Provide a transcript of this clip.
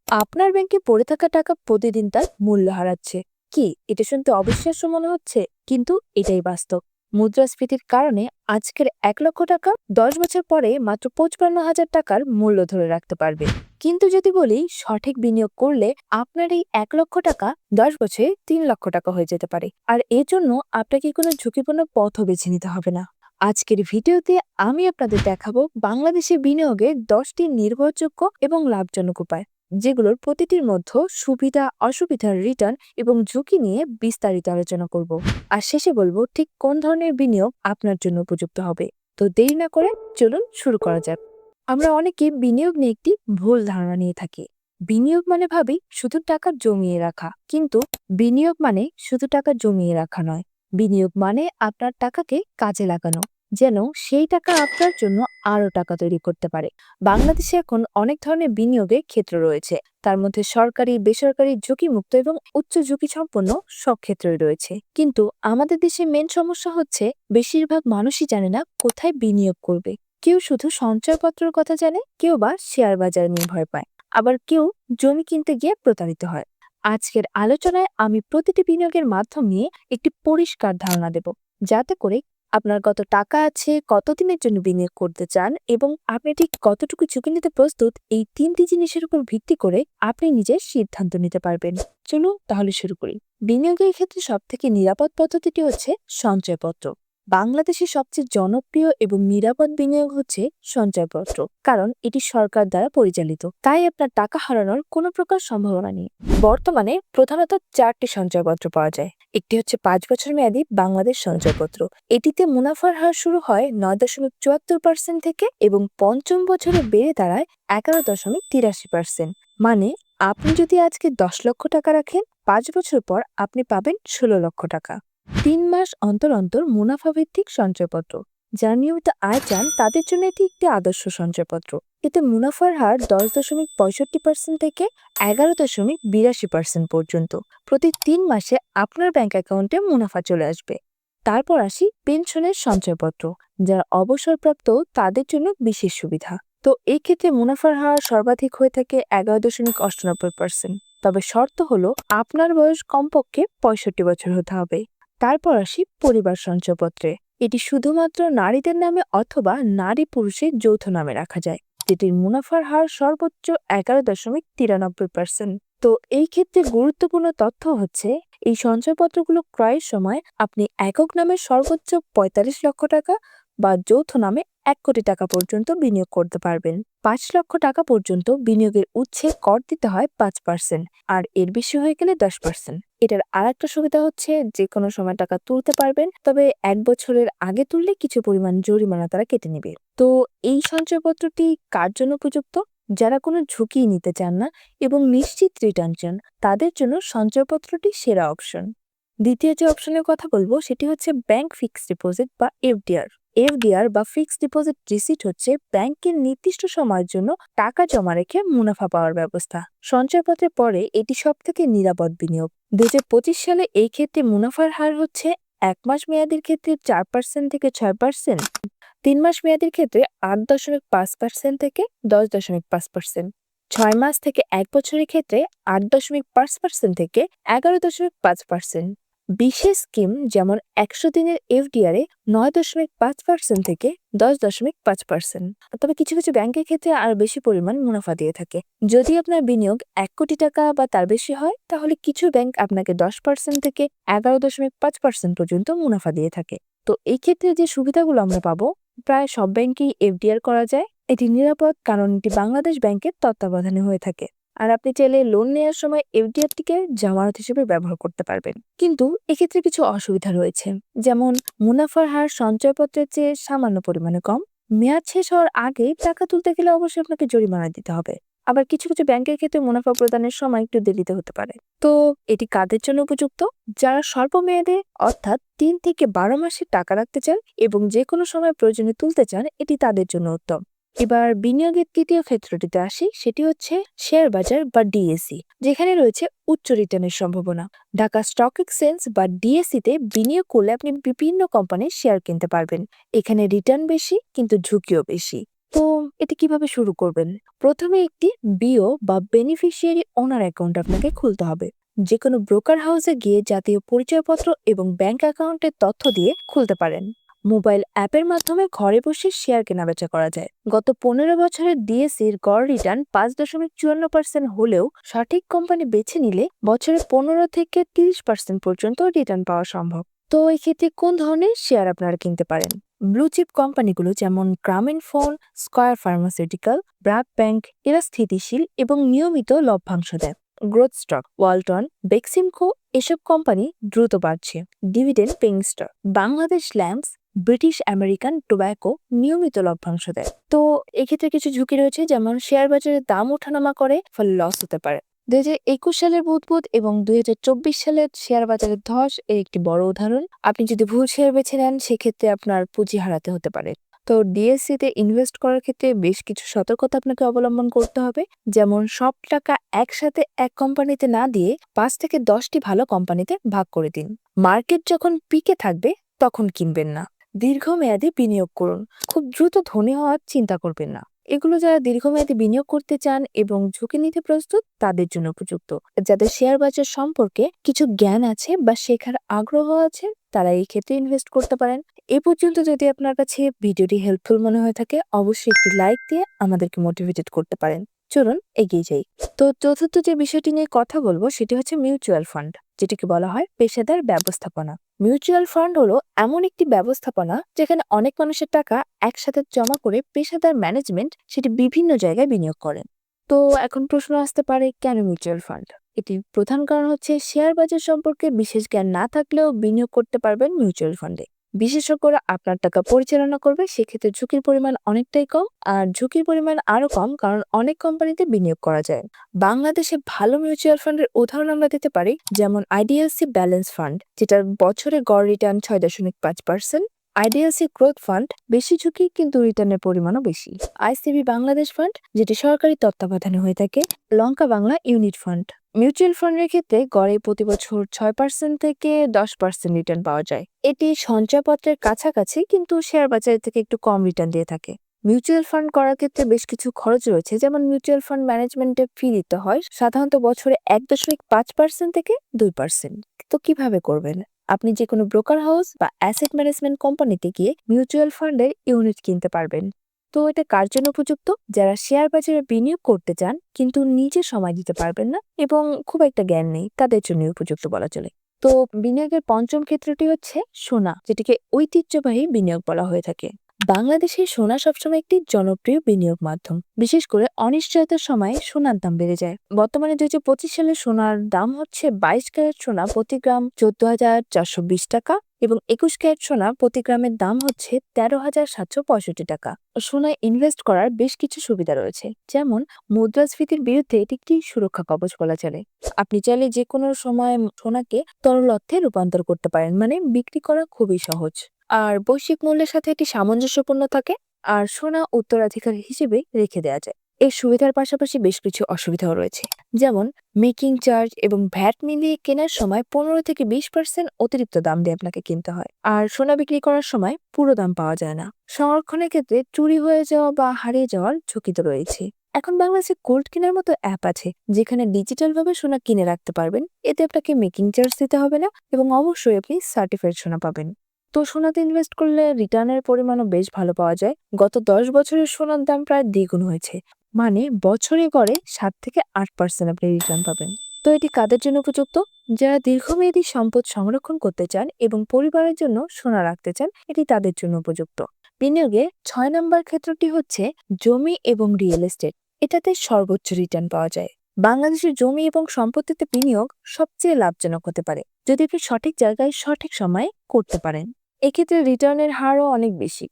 আপনার ব্যাংকে পড়ে থাকা টাকা প্রতিদিন তার মূল্য হারাচ্ছে। কি এটা শুনতে অবিশ্বাস্য মনে হচ্ছে, কিন্তু এটাই বাস্তব। মুদ্রাস্ফীতির কারণে আজকের 1 লক্ষ টাকা 10 বছর পরে মাত্র 55,000 টাকার মূল্য ধরে রাখতে পারবে। কিন্তু যদি বলি সঠিক বিনিয়োগ করলে আপনার এই 1 লক্ষ টাকা 10 বছরে 3 লক্ষ টাকা হয়ে যেতে পারে। আর এর জন্য আপনাকে কোনো ঝুঁকিপূর্ণ পথও বেছে নিতে হবে না। আজকের ভিডিওতে আমি আপনাদের দেখাবো বাংলাদেশে বিনিয়োগের 10টি নির্ভরযোগ্য এবং লাভজনক উপায়, যেগুলোর প্রতিটির মধ্যে সুবিধা অসুবিধার রিটার্ন এবং ঝুঁকি নিয়ে বিস্তারিত আলোচনা করব। আর শেষে বলবো ঠিক কোন ধরনের বিনিয়োগ আপনার জন্য উপযুক্ত হবে। তো দেরি না করে চলুন শুরু করা যাক। আমরা অনেকে বিনিয়োগ নিয়ে একটি ভুল ধারণা নিয়ে থাকি। বিনিয়োগ মানে ভাবি শুধু টাকা জমিয়ে রাখা, কিন্তু বিনিয়োগ মানে শুধু টাকা জমিয়ে রাখা নয়। বিনিয়োগ মানে আপনার টাকাকে কাজে লাগানো, যেন সেই টাকা আপনার জন্য আরো টাকা তৈরি করতে পারে। বাংলাদেশে এখন অনেক ধরনের বিনিয়োগের ক্ষেত্র রয়েছে। তার মধ্যে সরকারি, বেসরকারি, ঝুঁকিমুক্ত এবং উচ্চ ঝুঁকি সম্পন্ন সব ক্ষেত্রই রয়েছে। কিন্তু আমাদের দেশে মেন সমস্যা হচ্ছে বেশিরভাগ মানুষই জানে না কোথায় বিনিয়োগ করবে। কেউ শুধু সঞ্চয়পত্রের কথা জানে, কেউ বা শেয়ার বাজার নিয়ে ভয় পায়, আবার কেউ জমি কিনতে গিয়ে প্রতারিত হয়। আজকের আলোচনায় আমি প্রতিটি বিনিয়োগের মাধ্যম নিয়ে একটি পরিষ্কার ধারণা দেব, যাতে করে আপনার কত টাকা আছে, কতদিনের জন্য বিনিয়োগ করতে চান এবং আপনি ঠিক কতটুকু ঝুঁকি নিতে প্রস্তুত, এই তিনটি জিনিসের উপর ভিত্তি করে আপনি নিজের সিদ্ধান্ত নিতে পারবেন। চলুন তাহলে শুরু করি। বিনিয়োগের ক্ষেত্রে সবথেকে নিরাপদ পদ্ধতিটি হচ্ছে সঞ্চয়পত্র। বাংলাদেশের সবচেয়ে জনপ্রিয় এবং নিরাপদ বিনিয়োগ হচ্ছে সঞ্চয়পত্র, কারণ এটি সরকার দ্বারা পরিচালিত, তাই আপনার টাকা হারানোর কোনো প্রকার সম্ভাবনা নেই। বর্তমানে প্রধানত 4টি সঞ্চয়পত্র পাওয়া যায়। একটি হচ্ছে 5 বছর মেয়াদী বাংলাদেশ সঞ্চয়পত্র। এটিতে মুনাফার হার শুরু হয় 9.74% থেকে এবং পঞ্চম বছরে বেড়ে দাঁড়ায় 11.83%। মানে আপনি যদি আজকে 10 লক্ষ টাকা রাখেন, 5 বছর পর আপনি পাবেন 16 লক্ষ টাকা। 3 মাস অন্তর অন্তর মুনাফা ভিত্তিক সঞ্চয়পত্র। যারা নিয়মিত আয় চান তাদের জন্য এটি একটি আদর্শ সঞ্চয়পত্র। এতে মুনাফার হার 10.65% থেকে 11.82% পর্যন্ত। প্রতি 3 মাসে আপনার ব্যাংক অ্যাকাউন্টে মুনাফা চলে আসবে। তারপর আসি পেনশনের সঞ্চয়পত্র। যারা অবসরপ্রাপ্ত তাদের জন্য বিশেষ সুবিধা। তো এই ক্ষেত্রে মুনাফার হার সর্বাধিক হয়ে থাকে 11.98%। তবে শর্ত হলো আপনার বয়স কমপক্ষে 65 বছর হতে হবে। তারপর আসি পরিবার সঞ্চয়পত্রে। এটি শুধুমাত্র নারীদের নামে অথবা নারী পুরুষের যৌথ নামে রাখা যায়, যেটির মুনাফার হার সর্বোচ্চ 11.93%। তো এই ক্ষেত্রে গুরুত্বপূর্ণ তথ্য হচ্ছে এই সঞ্চয়পত্রগুলো ক্রয়ের সময় আপনি একক নামে সর্বোচ্চ 45 লক্ষ টাকা বা যৌথ নামে 1 কোটি টাকা পর্যন্ত বিনিয়োগ করতে পারবেন। 5 লক্ষ টাকা পর্যন্ত বিনিয়োগের উৎসে কর দিতে হয় 5%, আর এর বেশি হয়ে গেলে 10%। এটার আরেকটা সুবিধা হচ্ছে যে কোনো সময় টাকা তুলতে পারবেন, তবে 1 বছরের আগে তুললে কিছু পরিমাণ জরিমানা তারা কেটে নেবে। তো এই সঞ্চয়পত্রটি কার জন্য উপযুক্ত? যারা কোনো ঝুঁকি নিতে চান না এবং নিশ্চিত রিটার্ন চান, তাদের জন্য সঞ্চয়পত্রটি সেরা অপশন। দ্বিতীয় যে অপশনের কথা বলবো সেটি হচ্ছে ব্যাংক ফিক্সড ডিপোজিট বা এফডিআর। এফডিআর বা ফিক্সড ডিপোজিট রিসিট হচ্ছে ব্যাংকের নির্দিষ্ট সময়ের জন্য টাকা জমা রেখে মুনাফা পাওয়ার ব্যবস্থা। সঞ্চয়পত্রে পরে এটি সবথেকে নিরাপদ বিনিয়োগ। 2025 সালে এই ক্ষেত্রে মুনাফার হার হচ্ছে 1 মাস মেয়াদের ক্ষেত্রে 4% থেকে 6%, 3 মাস মেয়াদের ক্ষেত্রে 8.5% থেকে 10.5%, 6 মাস থেকে 1 বছরের ক্ষেত্রে 8.5% থেকে 11.5%। বিশেষ স্কিম যেমন 100 দিনের এফডিআর এ 9.5% থেকে 10.5%। তবে কিছু কিছু ব্যাংকের ক্ষেত্রে আর বেশি পরিমাণ মুনাফা দিয়ে থাকে। যদি আপনার বিনিয়োগ 1 কোটি টাকা বা তার বেশি হয়, তাহলে কিছু ব্যাংক আপনাকে 10% থেকে 11.5% পর্যন্ত মুনাফা দিয়ে থাকে। তো এই ক্ষেত্রে যে সুবিধাগুলো আমরা পাবো, প্রায় সব ব্যাংকেই এফডিআর করা যায়। এটি নিরাপদ কারণ এটি বাংলাদেশ ব্যাংকের তত্ত্বাবধানে হয়ে থাকে। আর আপনি চাইলে লোন নেওয়ার সময় এফডিআরটিকে জামানত হিসেবে ব্যবহার করতে পারবেন। কিন্তু এক্ষেত্রে কিছু অসুবিধা রয়েছে, যেমন মুনাফার হার সঞ্চয়পত্রের চেয়ে সামান্য পরিমাণে কম। মেয়াদ শেষ হওয়ার আগে টাকা তুলতে গেলে অবশ্যই আপনাকে জরিমানা দিতে হবে। আবার কিছু কিছু ব্যাংকের ক্ষেত্রে মুনাফা প্রদানের সময় একটু দেরিতে হতে পারে। তো এটি কাদের জন্য উপযুক্ত? যারা স্বল্প মেয়াদে অর্থাৎ 3 থেকে 12 মাসের টাকা রাখতে চান এবং যে কোনো সময় প্রয়োজনে তুলতে চান, এটি তাদের জন্য উত্তম। এবার বিনিয়োগের তৃতীয় ক্ষেত্রটিতে আসি, সেটি হচ্ছে শেয়ার বাজার বা ডিএসি, যেখানে রয়েছে উচ্চ রিটার্নের সম্ভাবনা। ঢাকা স্টক এক্সচেঞ্জ বা ডিএসসি তে বিনিয়োগ করলে আপনি বিভিন্ন কোম্পানির শেয়ার কিনতে পারবেন। এখানে রিটার্ন বেশি কিন্তু ঝুঁকিও বেশি। তো এটা কিভাবে শুরু করবেন? প্রথমে একটি বিও বা বেনিফিশিয়ারি ওনার অ্যাকাউন্ট আপনাকে খুলতে হবে। যেকোনো ব্রোকার হাউসে গিয়ে জাতীয় পরিচয়পত্র এবং ব্যাংক অ্যাকাউন্টের তথ্য দিয়ে খুলতে পারেন। মোবাইল অ্যাপের মাধ্যমে ঘরে বসে শেয়ার কেনাবেচা করা যায়। গত 15 বছরের ডিএসসির গড় রিটার্ন 5.54% হলেও সঠিক কোম্পানি বেছে নিলে বছরে 15 থেকে 30% পর্যন্ত রিটার্ন পাওয়া সম্ভব। তো এক্ষেত্রে কোন ধরনের শেয়ার আপনারা কিনতে পারেন? ব্লু চিপ কোম্পানিগুলো যেমন গ্রামীণ phone, square pharmaceutical, BRAC bank এরা স্থিতিশীল এবং নিয়মিত লভ্যাংশ দেয়। গ্রোথ স্টক, ওয়ালটন, বেক্সিমকো এসব কোম্পানি দ্রুত বাড়ছে। Dividend paying stock, Bangladesh lamps, British American tobacco নিয়মিত লভ্যাংশ দেয়। তো এক্ষেত্রে কিছু ঝুঁকি রয়েছে, যেমন শেয়ার বাজারের দাম ওঠানামা করে, ফলে লস হতে পারে। 2021 সালের বুদবুদ এবং 2024 সালের শেয়ার বাজারের ধস এর একটি বড় উদাহরণ। আপনি যদি ভুল শেয়ার বেছে নেন, সেক্ষেত্রে আপনার পুঁজি হারাতে হতে পারে। তো ডিএসসি তে ইনভেস্ট করার ক্ষেত্রে বেশ কিছু সতর্কতা আপনাকে অবলম্বন করতে হবে। যেমন সব টাকা একসাথে এক কোম্পানিতে না দিয়ে 5 থেকে 10টি ভালো কোম্পানিতে ভাগ করে দিন। মার্কেট যখন পিকে থাকবে তখন কিনবেন না। দীর্ঘমেয়াদী বিনিয়োগ করুন। খুব দ্রুত ধনী হওয়ার চিন্তা করবেন না। এগুলো যারা দীর্ঘমেয়াদী বিনিয়োগ করতে চান এবং ঝুঁকি নিতে প্রস্তুত তাদের জন্য উপযুক্ত। যাদের শেয়ার বাজার সম্পর্কে কিছু জ্ঞান আছে বা শেখার আগ্রহ আছে, তারা এই ক্ষেত্রে ইনভেস্ট করতে পারেন। এ পর্যন্ত যদি আপনার কাছে ভিডিওটি হেল্পফুল মনে হয়ে থাকে, অবশ্যই একটি লাইক দিয়ে আমাদেরকে মোটিভেটেড করতে পারেন। চলুন এগিয়ে যাই। তো চতুর্থ যে বিষয়টি নিয়ে কথা বলবো সেটি হচ্ছে মিউচুয়াল ফান্ড, যেটাকে বলা হয় পেশাদার ব্যবস্থাপনা। মিউচুয়াল ফান্ড হলো এমন একটি ব্যবস্থাপনা যেখানে অনেক মানুষের টাকা একসাথে জমা করে পেশাদার ম্যানেজমেন্ট সেটি বিভিন্ন জায়গায় বিনিয়োগ করেন। তো এখন প্রশ্ন আসতে পারে, কেন মিউচুয়াল ফান্ড? এটির প্রধান কারণ হচ্ছে শেয়ার বাজার সম্পর্কে বিশেষ জ্ঞান না থাকলেও বিনিয়োগ করতে পারবেন মিউচুয়াল ফান্ডে। বিশেষজ্ঞরা আপনার টাকা পরিচালনা করবে, সেক্ষেত্রে ঝুঁকির পরিমাণ অনেকটাই কম। আর ঝুঁকির পরিমাণ আরো কম কারণ অনেক কোম্পানিতে বিনিয়োগ করা যায়। বাংলাদেশে ভালো মিউচুয়াল ফান্ডের উদাহরণ আমরা দিতে পারি, যেমন আইডিএলসি ব্যালেন্স ফান্ড, যেটার বছরে গড় রিটার্ন 6.5%। আইডিএলসি গ্রোথ ফান্ড বেশি ঝুঁকি কিন্তু রিটার্নের পরিমাণও বেশি। আইসিবি বাংলাদেশ ফান্ড, যেটি সরকারি তত্ত্বাবধানে হয়ে থাকে। লঙ্কা বাংলা ইউনিট ফান্ড। মিউচুয়াল ফান্ডের ক্ষেত্রে গড়ে প্রতি বছর 6% থেকে 10% রিটার্ন পাওয়া যায়। এটি সঞ্চয়পত্রের কাছাকাছি কিন্তু শেয়ার বাজারের থেকে একটু কম রিটার্ন দিয়ে থাকে। মিউচুয়াল ফান্ড করার ক্ষেত্রে বেশ কিছু খরচ রয়েছে, যেমন মিউচুয়াল ফান্ড ম্যানেজমেন্টে ফি দিতে হয় সাধারণত বছরে 1.5% থেকে 2%। তো কিভাবে করবেন? আপনি যে কোনো ব্রোকার হাউস বা অ্যাসেট ম্যানেজমেন্ট কোম্পানিতে গিয়ে মিউচুয়াল ফান্ডের ইউনিট কিনতে পারবেন। তো এটা কার জন্য উপযুক্ত? যারা শেয়ার বাজারে বিনিয়োগ করতে চান কিন্তু নিজে সময় দিতে পারবেন না এবং খুব একটা জ্ঞান নেই, তাদের জন্য উপযুক্ত বলা চলে। তো বিনিয়োগের পঞ্চম ক্ষেত্রটি হচ্ছে সোনা, যেটিকে ঐতিহ্যবাহী বিনিয়োগ বলা হয়ে থাকে। বাংলাদেশে সোনা সবসময় একটি জনপ্রিয় বিনিয়োগ মাধ্যম। বিশেষ করে অনিশ্চয়তার সময় সোনার দাম বেড়ে যায়। বর্তমানে 2025 সালে সোনার দাম হচ্ছে 22 ক্যারেট সোনা প্রতি গ্রাম 14,420 টাকা এবং 21 ক্যারেট সোনা প্রতি গ্রামের দাম হচ্ছে 13,765 টাকা। সোনায় ইনভেস্ট করার বেশ কিছু সুবিধা রয়েছে, যেমন মুদ্রাস্ফীতির বিরুদ্ধে এটি একটি সুরক্ষা কবচ বলা চলে। আপনি চাইলে যে কোনো সময় সোনাকে তরল অর্থে রূপান্তর করতে পারেন, মানে বিক্রি করা খুবই সহজ। আর বৈশ্বিক মূল্যের সাথে এটি সামঞ্জস্যপূর্ণ থাকে। আর সোনা উত্তরাধিকার হিসেবে রেখে দেওয়া যায়। এর সুবিধার পাশাপাশি বেশ কিছু অসুবিধাও রয়েছে, যেমন মেকিং চার্জ এবং ভ্যাট মিলিয়ে কেনার সময় 15 থেকে 20% অতিরিক্ত দাম দিয়ে আপনাকে কিনতে হয়। আর সোনা বিক্রি করার সময় পুরো দাম পাওয়া যায় না। সংরক্ষণের ক্ষেত্রে চুরি হয়ে যাওয়া বা হারিয়ে যাওয়ার ঝুঁকি তো রয়েছে। এখন বাংলাদেশে গোল্ড কেনার মতো অ্যাপ আছে, যেখানে ডিজিটাল ভাবে সোনা কিনে রাখতে পারবেন। এতে আপনাকে মেকিং চার্জ দিতে হবে না এবং অবশ্যই আপনি সার্টিফাইড সোনা পাবেন। তো সোনাতে ইনভেস্ট করলে রিটার্নের পরিমাণও বেশ ভালো পাওয়া যায়। গত 10 বছরের সোনার দাম প্রায় দ্বিগুণ হয়েছে, মানে বছরে গড়ে 7 থেকে 8% আপনি রিটার্ন পাবেন। তো এটি কাদের জন্য উপযুক্ত? যারা দীর্ঘমেয়াদী সম্পদ সংরক্ষণ করতে চান এবং পরিবারের জন্য সোনা রাখতে চান, এটি তাদের জন্য উপযুক্ত। বিনিয়োগে 6 নম্বর ক্ষেত্রটি হচ্ছে জমি এবং রিয়েল এস্টেট। এটাতে সর্বোচ্চ রিটার্ন পাওয়া যায়। বাংলাদেশের জমি এবং সম্পত্তিতে বিনিয়োগ সবচেয়ে লাভজনক হতে পারে যদি আপনি সঠিক জায়গায় সঠিক সময়ে করতে পারেন। এক্ষেত্রে রিটার্নের হারও অনেক বেশি,